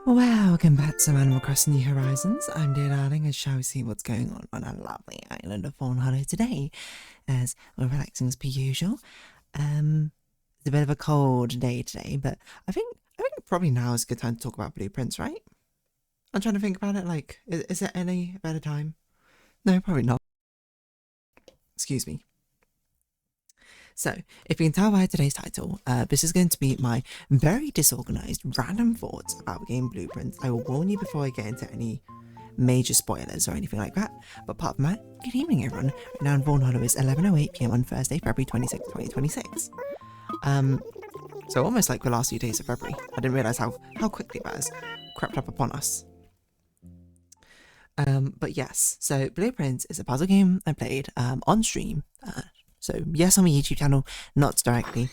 Welcome back to Animal Crossing New Horizons. I'm dear darling, and shall we see what's going on our lovely island of Fawnhallow today, as we're relaxing as per usual. It's a bit of a cold day today, but I think probably now is a good time to talk about blueprints, right? I'm trying to think about it. Like, is there any better time? No, probably not. Excuse me. So, if you can tell by today's title, this is going to be my very disorganized, random thoughts about the game Blueprints. I will warn you before I get into any major spoilers or anything like that. But apart from that, good evening everyone. Right now in Fawnhallow is 11:08 PM on Thursday, February 26, 2026. So almost like the last few days of February. I didn't realise how quickly that has crept up upon us. But yes, so Blueprints is a puzzle game I played on stream. So yes, on my YouTube channel, not directly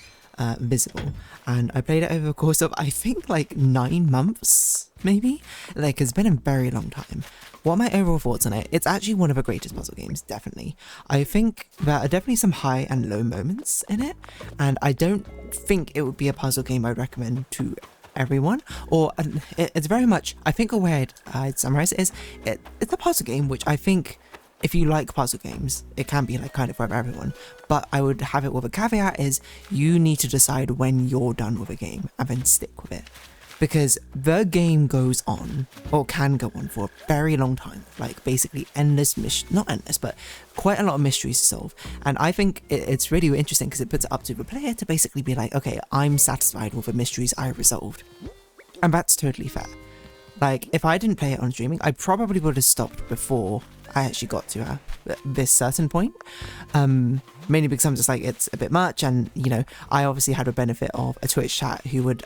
visible. And I played it over the course of, I think, like 9 months, maybe? Like, it's been a very long time. What are my overall thoughts on it? It's actually one of the greatest puzzle games, definitely. I think there are definitely some high and low moments in it. And I don't think it would be a puzzle game I'd recommend to everyone, or it's very much, I think a way I'd summarize it is, it's a puzzle game which I think if you like puzzle games, it can be like kind of for everyone, but I would have it with a caveat is you need to decide when you're done with a game and then stick with it, because the game goes on, or can go on, for a very long time, like basically endless not endless, but quite a lot of mysteries to solve. And I think it's really interesting because it puts it up to the player to basically be like, okay, I'm satisfied with the mysteries I resolved, and that's totally fair. Like, if I didn't play it on streaming, I probably would have stopped before I actually got to this certain point. Mainly because I'm just like, it's a bit much, and you know, I obviously had a benefit of a Twitch chat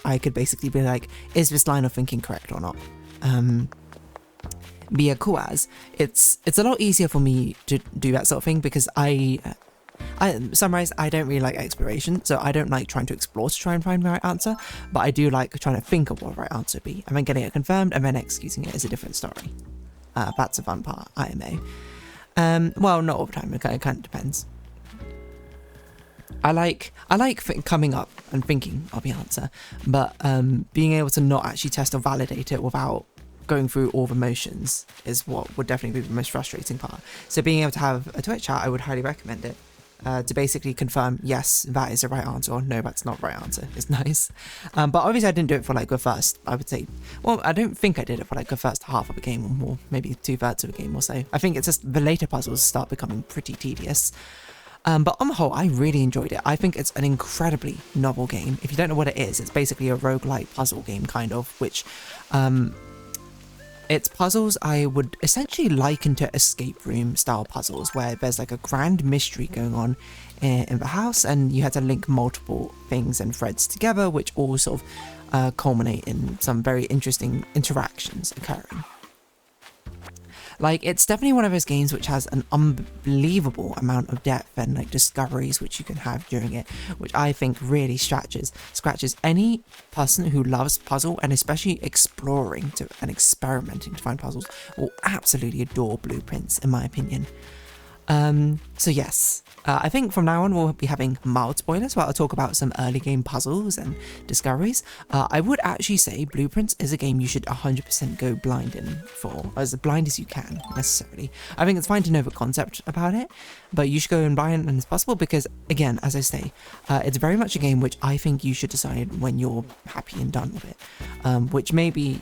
I could basically be like, is this line of thinking correct or not? But yeah, cool as it's a lot easier for me to do that sort of thing because I summarize, I don't really like exploration, so I don't like trying to explore to try and find the right answer, but I do like trying to think of what the right answer would be, and then getting it confirmed, and then executing it is a different story. That's a fun part, IMA. Well, not all the time, it kind of depends. I like coming up and thinking of the answer, but being able to not actually test or validate it without going through all the motions is what would definitely be the most frustrating part. So being able to have a Twitch chat, I would highly recommend it. To basically confirm, yes, that is the right answer, or no, that's not the right answer. It's nice. But obviously I didn't do it for like the first, I would say, well, I don't think I did it for like the first half of the game or more, maybe 2/3 of the game or so. I think it's just the later puzzles start becoming pretty tedious. But on the whole, I really enjoyed it. I think it's an incredibly novel game. If you don't know what it is, it's basically a roguelike puzzle game, kind of, which, it's puzzles I would essentially liken to escape room style puzzles, where there's like a grand mystery going on in the house, and you had to link multiple things and threads together, which all sort of culminate in some very interesting interactions occurring. Like, it's definitely one of those games which has an unbelievable amount of depth and like discoveries which you can have during it, which I think really scratches any person who loves puzzle, and especially exploring and experimenting to find puzzles, will absolutely adore Blueprints, in my opinion. So yes, I think from now on we'll be having mild spoilers where I'll talk about some early game puzzles and discoveries. I would actually say Blueprints is a game you should 100% go blind in for, as blind as you can, necessarily. I think it's fine to know the concept about it, but you should go in blind as possible because, again, as I say, it's very much a game which I think you should decide when you're happy and done with it, which may be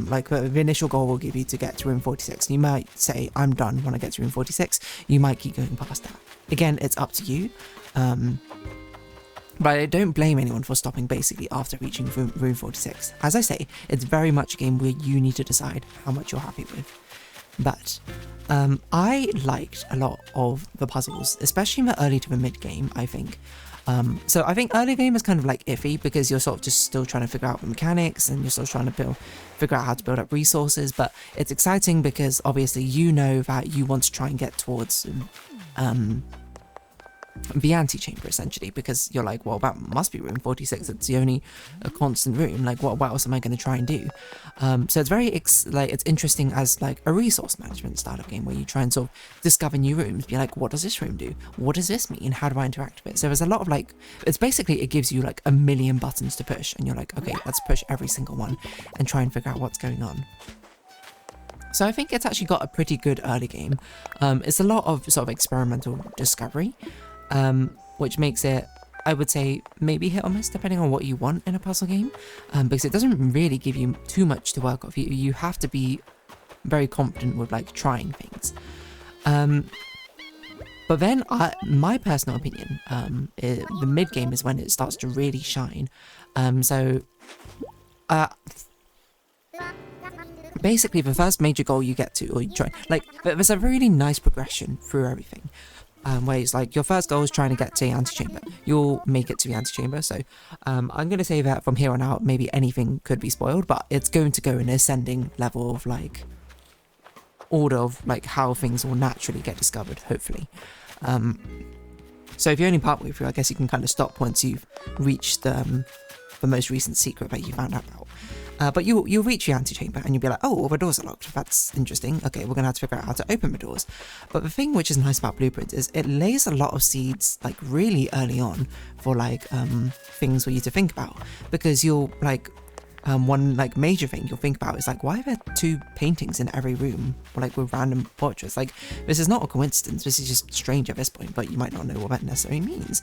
like the initial goal will give you to get to room 46. You might say, I'm done when I get to room 46. You might keep going past that. Again, it's up to you. But I don't blame anyone for stopping basically after reaching room 46. As I say, it's very much a game where you need to decide how much you're happy with. But I liked a lot of the puzzles, especially in the early to the mid game, I think. So I think early game is kind of like iffy because you're sort of just still trying to figure out the mechanics, and you're still trying to figure out how to build up resources, but it's exciting because obviously you know that you want to try and get towards the antechamber essentially, because you're like, well, that must be room 46. It's the only constant room. Like, what else am I going to try and do? So it's very it's interesting as like a resource management style of game where you try and sort of discover new rooms. Be like, what does this room do? What does this mean? How do I interact with it? So there's a lot of like, it's basically, it gives you like a million buttons to push, and you're like, okay, let's push every single one and try and figure out what's going on. So I think it's actually got a pretty good early game. It's a lot of sort of experimental discovery, which makes it, I would say, maybe hit or miss depending on what you want in a puzzle game, because it doesn't really give you too much to work off. You have to be very confident with like trying things. But then, my personal opinion, the mid game is when it starts to really shine. Basically, the first major goal you get to, or you try, like, there's a really nice progression through everything. Where it's like, your first goal is trying to get to the antechamber. You'll make it to the antechamber, so I'm going to say that from here on out, maybe anything could be spoiled, but it's going to go in an ascending level of, like, order of, like, how things will naturally get discovered, hopefully. So if you're only partway through, I guess you can kind of stop once you've reached the most recent secret that you found out about. But you'll reach the antechamber and you'll be like, oh, well, the doors are locked. That's interesting. Okay, we're going to have to figure out how to open the doors. But the thing which is nice about Blueprints is it lays a lot of seeds, like, really early on for, like, things for you to think about. Because you'll, like, one, like, major thing you'll think about is, like, why are there 2 paintings in every room, or, like, with random portraits? Like, this is not a coincidence. This is just strange at this point, but you might not know what that necessarily means.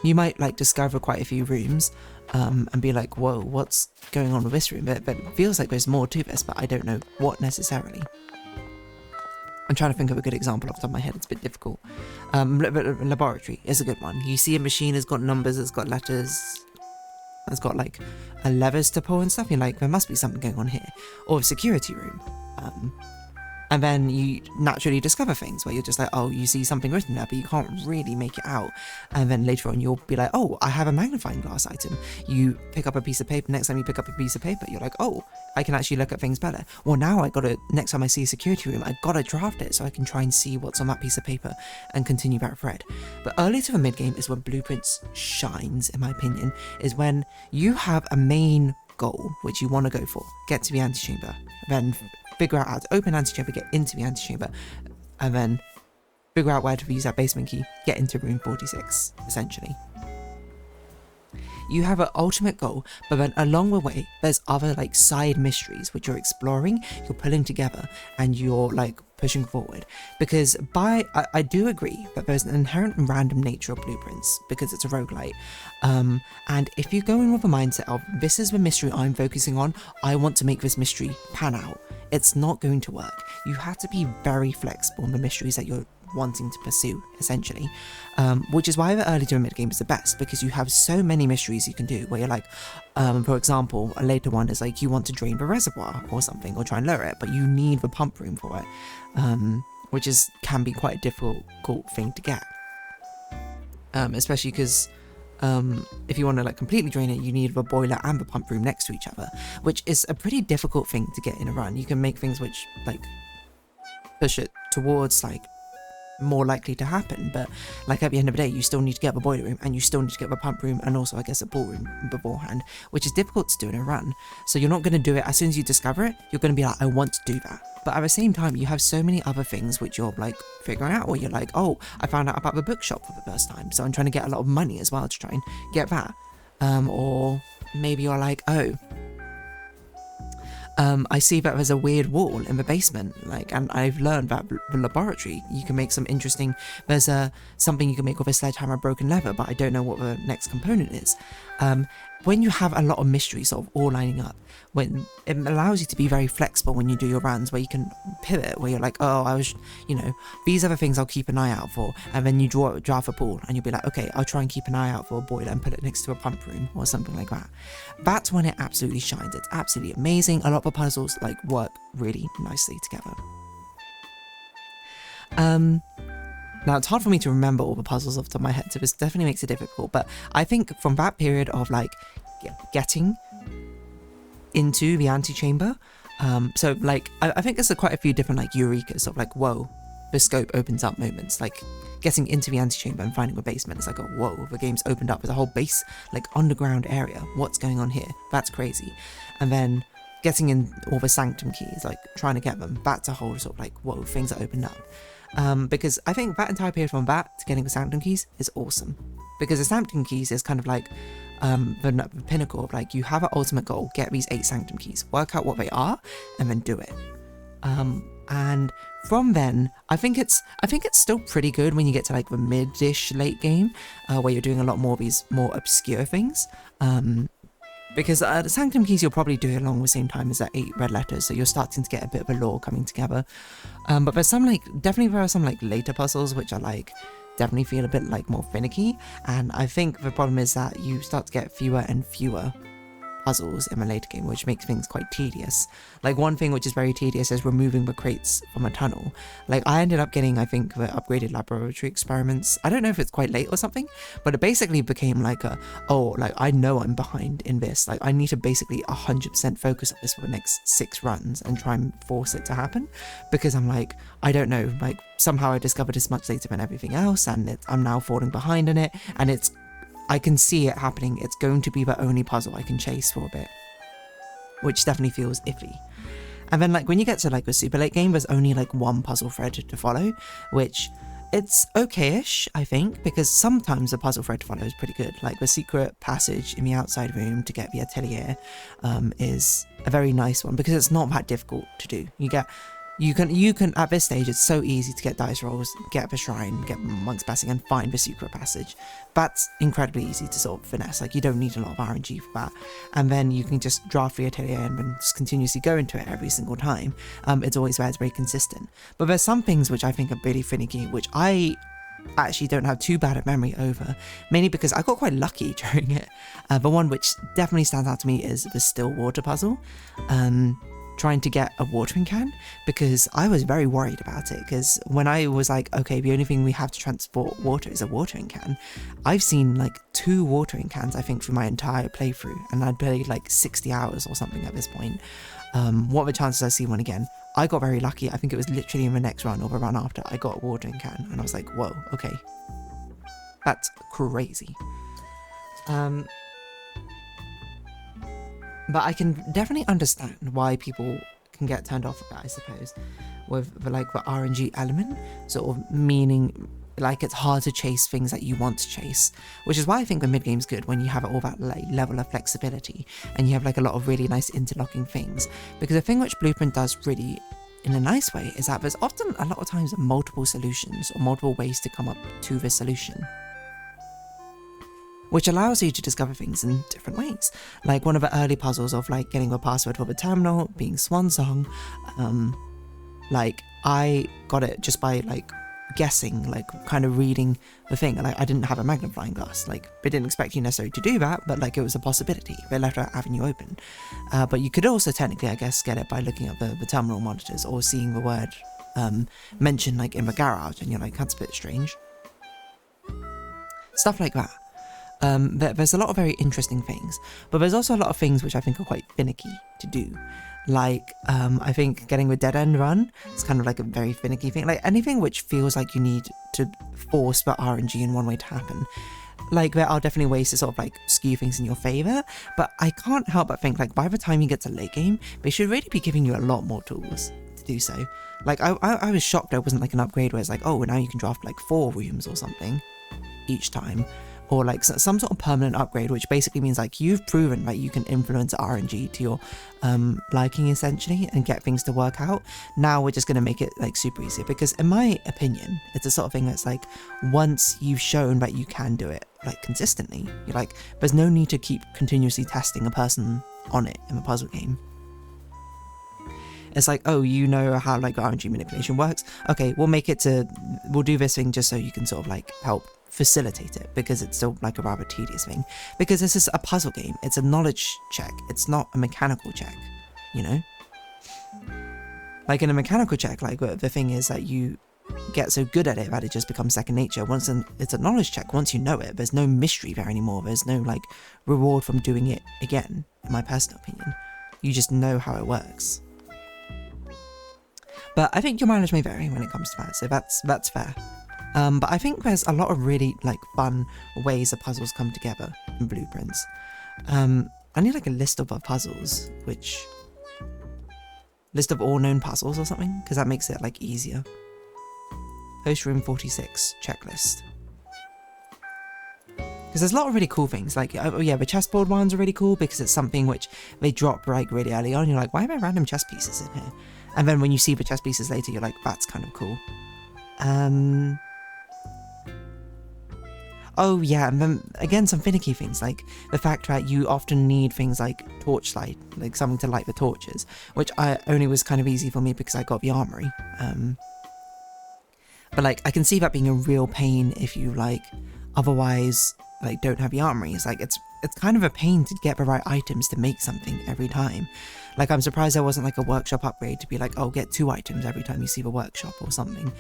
You might, like, discover quite a few rooms, and be like, whoa, what's going on with this room? But it feels like there's more to this, but I don't know what necessarily. I'm trying to think of a good example off the top of my head. It's a bit difficult. Laboratory is a good one. You see a machine has got numbers, it's got letters, it's got like levers to pull and stuff. You're like, there must be something going on here. Or a security room. And then you naturally discover things where you're just like, oh, you see something written there, but you can't really make it out. And then later on, you'll be like, oh, I have a magnifying glass item. You pick up a piece of paper. Next time you pick up a piece of paper, you're like, oh, I can actually look at things better. Well, now next time I see a security room, I gotta draft it so I can try and see what's on that piece of paper and continue that thread. But early to the mid game is when Blueprints shines, in my opinion, is when you have a main goal, which you want to go for. Get to the antechamber. Then figure out how to open antechamber, get into the antechamber, and then figure out where to use that basement key, get into room 46, essentially. You have an ultimate goal, but then along the way, there's other like side mysteries which you're exploring, you're pulling together, and you're like pushing forward. Because I do agree that there's an inherent random nature of Blueprints, because it's a roguelite. And if you go in with a mindset of, this is the mystery I'm focusing on, I want to make this mystery pan out, it's not going to work. You have to be very flexible in the mysteries that you're wanting to pursue, essentially. Which is why the early to mid game is the best, because you have so many mysteries you can do where you're like, for example, a later one is like, you want to drain the reservoir or something, or try and lower it, but you need the pump room for it, which can be quite a difficult thing to get. Especially because if you want to like completely drain it, you need the boiler and the pump room next to each other, which is a pretty difficult thing to get in a run. You can make things which like push it towards like more likely to happen, but like at the end of the day, you still need to get the boiler room, and you still need to get the pump room, and also I guess a ballroom beforehand, which is difficult to do in a run. So you're not going to do it as soon as you discover it. You're going to be like, I want to do that, but at the same time you have so many other things which you're like figuring out, or you're like, oh, I found out about the bookshop for the first time, so I'm trying to get a lot of money as well to try and get that. Or maybe you're like, oh, I see that there's a weird wall in the basement, like, and I've learned that the laboratory, you can make some interesting, there's something you can make with a sledgehammer broken leather, but I don't know what the next component is. When you have a lot of mysteries sort of all lining up, when it allows you to be very flexible when you do your runs, where you can pivot, where you're like, oh, these are the things I'll keep an eye out for, and then you draft a pool, and you'll be like, okay, I'll try and keep an eye out for a boiler and put it next to a pump room, or something like that. That's when it absolutely shines. It's absolutely amazing. A lot of the puzzles like work really nicely together. Now, it's hard for me to remember all the puzzles off the top of my head, so this definitely makes it difficult, but I think from that period of, like, getting into the antechamber, so, like, I think there's quite a few different, like, eurekas of, like, whoa, the scope opens up moments, like, getting into the antechamber and finding a basement. It's like, oh, whoa, the game's opened up. There's a whole base, like, underground area. What's going on here? That's crazy. And then getting in all the sanctum keys, like, trying to get them. That's a whole sort of, like, whoa, things that opened up. Because I think that entire period from that to getting the sanctum keys is awesome. Because the sanctum keys is kind of like the pinnacle of, like, you have an ultimate goal, get these 8 sanctum keys, work out what they are, and then do it. And from then, I think it's still pretty good when you get to, like, the mid-ish late game, where you're doing a lot more of these more obscure things. Because the sanctum keys you'll probably do along the same time as the 8 red letters, so you're starting to get a bit of a lore coming together. But there's some, like, definitely there are some, like, later puzzles which are, like, definitely feel a bit, like, more finicky, and I think the problem is that you start to get fewer and fewer puzzles in the later game, which makes things quite tedious. Like, one thing which is very tedious is removing the crates from a tunnel. Like, I ended up getting, I think, the upgraded laboratory experiments. I don't know if it's quite late or something, but it basically became like I know I'm behind in this. Like, I need to basically 100% focus on this for the next 6 runs and try and force it to happen, because I'm like, I don't know, like, somehow I discovered this much later than everything else, and I'm now falling behind in it, and I can see it happening. It's going to be the only puzzle I can chase for a bit, which definitely feels iffy. And then, like, when you get to, like, a super late game, there's only, like, one puzzle thread to follow, which it's okay-ish, I think, because sometimes the puzzle thread to follow is pretty good. Like, the secret passage in the outside room to get the atelier is a very nice one, because it's not that difficult to do. You can at this stage, it's so easy to get dice rolls, get the shrine, get monk's passing, and find the secret passage. That's incredibly easy to sort of finesse. Like, you don't need a lot of RNG for that. And then you can just draft the atelier and just continuously go into it every single time. It's always there, it's very consistent. But there's some things which I think are really finicky, which I actually don't have too bad a memory over, mainly because I got quite lucky during it. The one which definitely stands out to me is the still water puzzle. Trying to get a watering can, because I was very worried about it, because when I was like, okay, the only thing we have to transport water is a watering can, I've seen like 2 watering cans, I think, through my entire playthrough, and I'd played like 60 hours or something at this point. What are the chances I see one again? I got very lucky. I think it was literally in the next run or the run after, I got a watering can, and I was like, whoa, okay, that's crazy. But I can definitely understand why people can get turned off with that, I suppose, with the, like, the RNG element, sort of meaning, like, it's hard to chase things that you want to chase, which is why I think the mid-game's good, when you have all that, like, level of flexibility, and you have, like, a lot of really nice interlocking things, because the thing which Blueprint does really, in a nice way, is that there's often, a lot of times, multiple solutions, or multiple ways to come up to the solution, which allows you to discover things in different ways. Like, one of the early puzzles of, like, getting a password for the terminal being Swan Song, like, I got it just by, like, guessing, like, kind of reading the thing. Like, I didn't have a magnifying glass, like, they didn't expect you necessarily to do that, but, like, it was a possibility. They left that avenue open. But you could also technically, I guess, get it by looking at the terminal monitors, or seeing the word mentioned, like, in the garage, and you're like, that's a bit strange. Stuff like that. There's a lot of very interesting things, but there's also a lot of things which I think are quite finicky to do. Like, I think getting the dead end run is kind of like a very finicky thing. Like, anything which feels like you need to force the RNG in one way to happen. Like, there are definitely ways to sort of, like, skew things in your favour, but I can't help but think, like, by the time you get to late game, they should really be giving you a lot more tools to do so. Like, I was shocked there wasn't, like, an upgrade where it's like, oh, now you can draft, like, 4 rooms or something each time. Or, like, some sort of permanent upgrade, which basically means, like, you've proven that you can influence RNG to your liking, essentially, and get things to work out. Now we're just going to make it, like, super easy, because in my opinion, it's a sort of thing that's like, once you've shown that you can do it, like, consistently, you're like, there's no need to keep continuously testing a person on it in a puzzle game. It's like, oh, you know how, like, RNG manipulation works? Okay, we'll do this thing just so you can sort of, like, help facilitate it, because it's still, like, a rather tedious thing, because this is a puzzle game. It's a knowledge check, it's not a mechanical check, you know? Like, in a mechanical check, like, the thing is that you get so good at it that it just becomes second nature. It's a knowledge check, once you know it, there's no mystery there anymore, there's no, like, reward from doing it again, in my personal opinion. You just know how it works. But I think your mileage may vary when it comes to that, so that's fair. But I think there's a lot of really like fun ways that puzzles come together in Blueprints. I need like a list of our puzzles, list of all known puzzles or something, because that makes it like easier. Host room 46 checklist. Because there's a lot of really cool things, like, oh yeah, the chessboard ones are really cool because it's something which they drop like really early on. You're like, why are there random chess pieces in here? And then when you see the chess pieces later, you're like, that's kind of cool. Oh yeah, and then again, some finicky things, like the fact that you often need things like torchlight, like something to light the torches, which only was kind of easy for me because I got the armory. But like, I can see that being a real pain if you like, otherwise, like, don't have the armory. It's like, it's kind of a pain to get the right items to make something every time. Like, I'm surprised there wasn't like a workshop upgrade to be like, oh, get 2 items every time you see the workshop or something.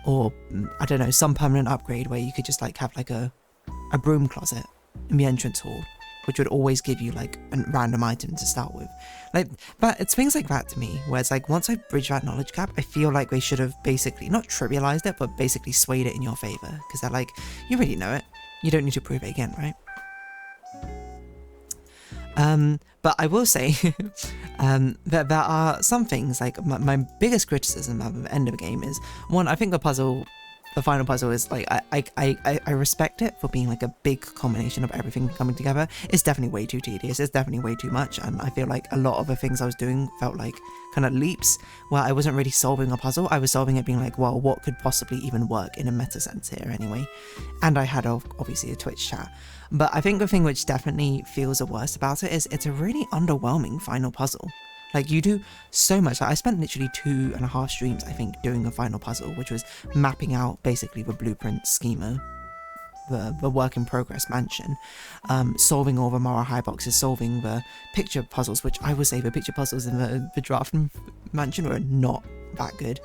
Or, I don't know, some permanent upgrade where you could just like have like a broom closet in the entrance hall, which would always give you like a random item to start with. Like, but it's things like that to me, where it's like, once I bridge that knowledge gap, I feel like they should have basically, not trivialized it, but basically swayed it in your favor. Because they're like, you already know it. You don't need to prove it again, right? But I will say that there are some things, like my biggest criticism of the end of the game is, one, I think the final puzzle is like, I respect it for being like a big combination of everything coming together. It's definitely way too tedious, it's definitely way too much, and I feel like a lot of the things I was doing felt like kind of leaps where I wasn't really solving a puzzle, I was solving it being like, well, what could possibly even work in a meta sense here anyway? And I had obviously a Twitch chat. But I think the thing which definitely feels the worst about it is it's a really underwhelming final puzzle. Like, you do so much. Like, I spent literally 2.5 streams, I think, doing a final puzzle, which was mapping out basically the blueprint schema, the work in progress mansion, solving all the Mara High boxes, solving the picture puzzles, which I would say the picture puzzles in the draft mansion were not that good.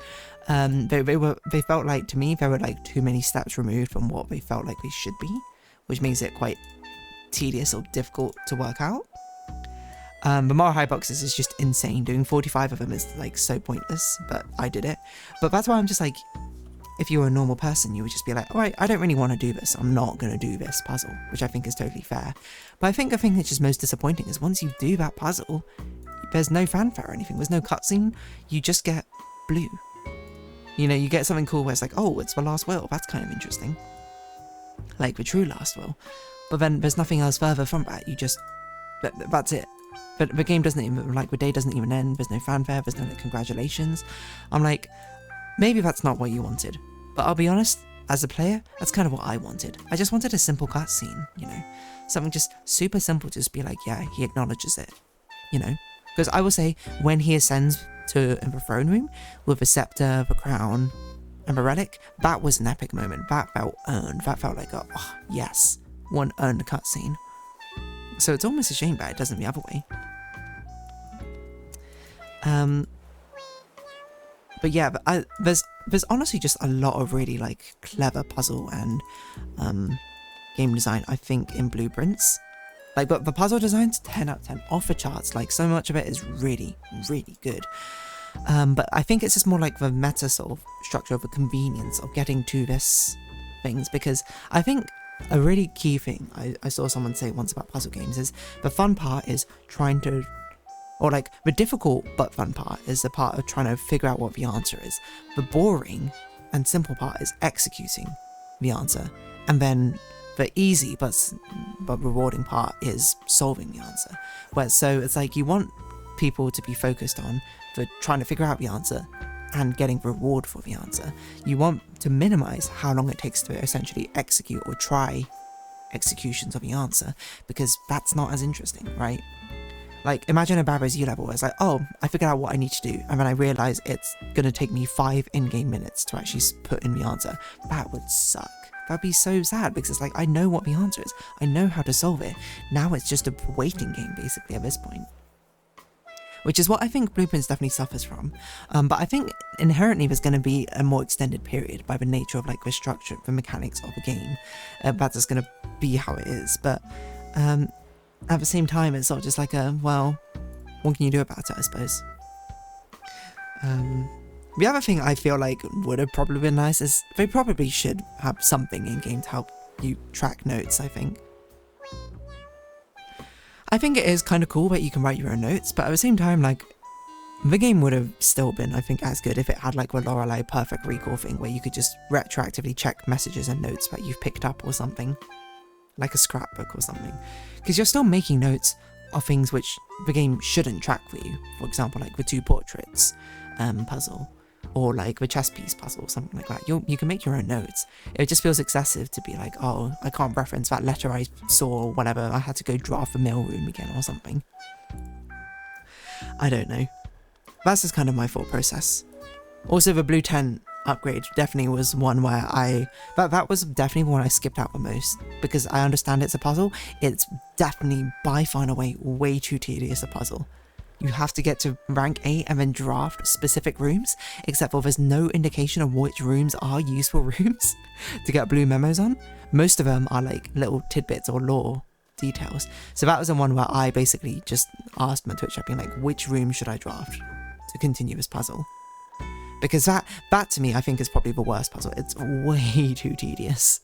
They felt like, to me, they were like too many steps removed from what they felt like they should be, which makes it quite tedious or difficult to work out. The Mara High boxes is just insane. Doing 45 of them is like so pointless, but I did it. But that's why I'm just like, if you were a normal person, you would just be like, alright, I don't really want to do this. I'm not going to do this puzzle, which I think is totally fair. But I think the thing that's just most disappointing is once you do that puzzle, there's no fanfare or anything. There's no cutscene. You just get blue. You know, you get something cool where it's like, oh, it's the last will. That's kind of interesting. Like the true last will. But then there's nothing else further from that. You just, that's it. But the game doesn't even, like, the day doesn't even end. There's no fanfare, there's no like, congratulations. I'm like, maybe that's not what you wanted. But I'll be honest, as a player, that's kind of what I wanted. I just wanted a simple cutscene, you know? Something just super simple to just be like, yeah, he acknowledges it, you know? Because I will say, when he ascends to the throne room with the scepter, the crown, and the relic, that was an epic moment. That felt earned. That felt like, oh, yes, one earned cutscene. So it's almost a shame that it doesn't the other way. But yeah, there's honestly just a lot of really like clever puzzle and game design, I think, in Blueprints. Like, but the puzzle design's 10 out of 10, off the charts. Like, so much of it is really, really good. But I think it's just more like the meta sort of structure of the convenience of getting to this things, because I think a really key thing I saw someone say once about puzzle games is the fun part is trying to, or like the difficult but fun part is the part of trying to figure out what the answer is. The boring and simple part is executing the answer, and then the easy but rewarding part is solving the answer. So it's like you want people to be focused on the trying to figure out the answer and getting reward for the answer. You want to minimize how long it takes to essentially execute or try executions of the answer, because that's not as interesting, right? Like, imagine a Barrows U level where it's like, oh, I figured out what I need to do, and then I realize it's gonna take me 5 in-game minutes to actually put in the answer. That would suck. That'd be so sad, because it's like, I know what the answer is. I know how to solve it. Now it's just a waiting game, basically, at this point. Which is what I think Blueprints definitely suffers from. But I think inherently there's going to be a more extended period by the nature of like the structure, the mechanics of the game. That's just going to be how it is. But at the same time, it's sort of just like well, what can you do about it, I suppose? The other thing I feel like would have probably been nice is they probably should have something in game to help you track notes, I think. I think it is kind of cool that you can write your own notes, but at the same time, like, the game would have still been, I think, as good if it had like the Lorelei perfect recall thing where you could just retroactively check messages and notes that you've picked up or something. Like a scrapbook or something. Because you're still making notes of things which the game shouldn't track for you. For example, like the 2 portraits puzzle, or like the chess piece puzzle or something like that. You can make your own notes. It just feels excessive to be like, oh, I can't reference that letter I saw or whatever. I had to go draft the mailroom again or something. I don't know. That's just kind of my thought process. Also, the blue tent upgrade definitely was one where that was definitely one I skipped out the most, because I understand it's a puzzle. It's definitely by far and away way too tedious a puzzle. You have to get to rank 8 and then draft specific rooms, except for there's no indication of which rooms are useful rooms to get blue memos on. Most of them are like little tidbits or lore details. So that was the one where I basically just asked my Twitch chat, being like, which room should I draft to continue this puzzle? Because that to me, I think is probably the worst puzzle. It's way too tedious.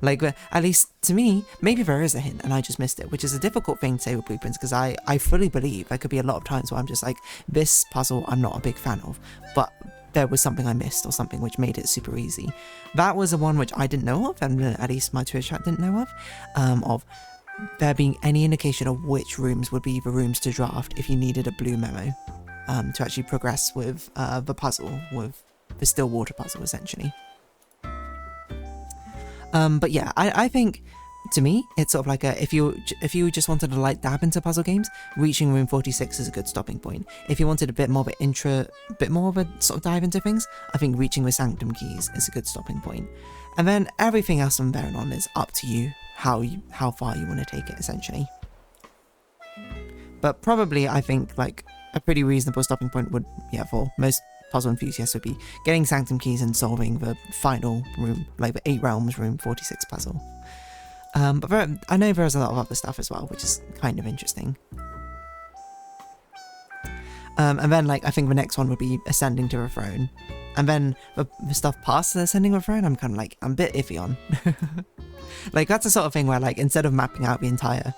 Like, at least to me, maybe there is a hint and I just missed it, which is a difficult thing to say with blueprints, because I fully believe there could be a lot of times where I'm just like, this puzzle I'm not a big fan of, but there was something I missed or something which made it super easy. That was the one which I didn't know of, and at least my Twitch chat didn't know of there being any indication of which rooms would be the rooms to draft if you needed a blue memo. To actually progress with the puzzle, with the still water puzzle, essentially. But yeah, I think, to me, it's sort of like if you just wanted to like dab into puzzle games, reaching room 46 is a good stopping point. If you wanted a bit more of a sort of dive into things, I think reaching the sanctum keys is a good stopping point. And then everything else from there on is up to you, how far you want to take it, essentially. But probably, I think, like, a pretty reasonable stopping point would, yeah, for most puzzle enthusiasts would be getting sanctum keys and solving the final room, like the 8 realms room 46 puzzle. But I know there's a lot of other stuff as well, which is kind of interesting. And then, like, I think the next one would be ascending to the throne. And then the stuff past the ascending to the throne, I'm kind of like, I'm a bit iffy on. Like, that's the sort of thing where, like, instead of mapping out the entire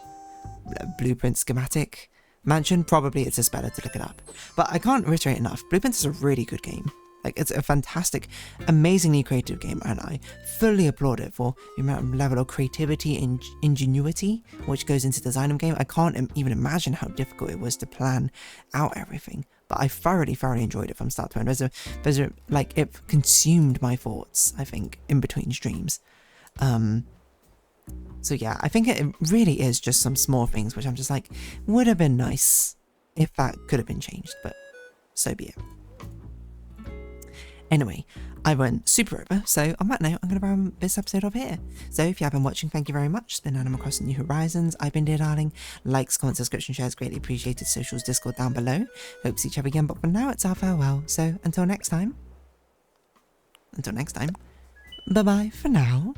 blueprint schematic mansion, probably it's just better to look it up. But I can't reiterate enough, Blueprints is a really good game. Like, it's a fantastic, amazingly creative game, and I fully applaud it for the amount of level of creativity and ingenuity which goes into design of the game. I can't even imagine how difficult it was to plan out everything, but I thoroughly enjoyed it from start to end. There's a like, it consumed my thoughts, I think, in between streams. So yeah, I think it really is just some small things which I'm just like, would have been nice if that could have been changed, but so be it. Anyway, I went super over, so on that note, I'm going to round this episode off here. So if you have been watching, thank you very much. It's been Animal Crossing New Horizons. I've been Dear Darling. Likes, comments, subscription, shares, greatly appreciated. Socials, Discord down below. Hope to see each other again, but for now, it's our farewell. So until next time, bye-bye for now.